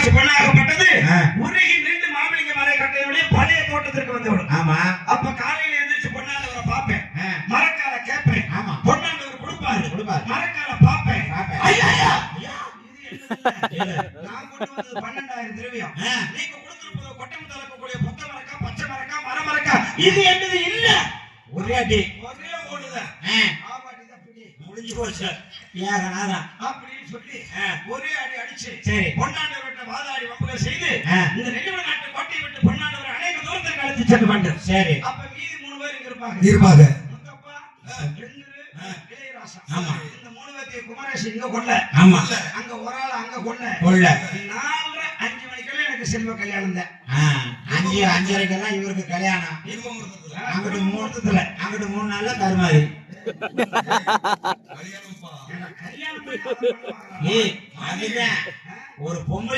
காசு பொண்ணாகப்பட்டது உருகி நின்று மாமலிங்க மலை கட்டையுடைய பழைய தோட்டத்திற்கு வந்தவள். ஆமா. அப்ப காலையில எழுந்திரிச்சு பொண்ணாண்டவரை பாப்பேன், மரக்கால கேட்பேன், பொண்ணாண்டவர் கொடுப்பாரு, மரக்கால பாப்பேன். நான் கொண்டு வந்தது 12,000 திரவியம். நீங்க கொடுத்திருப்பது கொட்டம் தலக்கக்கூடிய புத்த மரக்கா, பச்சை மரக்கா, மர மரக்கா, இது என்னது இல்ல. ஒரே அடி ஒரே ஓடுதான் முடிஞ்சு போச்சு அப்படின்னு சொல்லி ஒரே அடி அடிச்சு பொன்னாண்டவர்கிட்ட வாதாடி வம்புகள் செய்து இந்த நெல்லிமலை நாட்டு கோட்டையை விட்டு பொன்னாண்டவர் அநேக தூரத்திற்கு அழைத்து சென்று வந்தார். சரி. அப்ப மீதி 3 பேர் இருப்பாங்க. முத்தப்பா, இளையராசா. இந்த 3 பேர்த்தையும் குமரேசன் இங்க கொல்ல, அங்க ஒரு ஆள் அங்க கொல்ல. 4:30 மணிக்கெல்லாம் எனக்கு செல்வ கல்யாணம் தான். 5:30 இவருக்கு கல்யாணம். அங்கிட்டு 3 நாள்ல கருமாதி. ஒரு பொம்பளை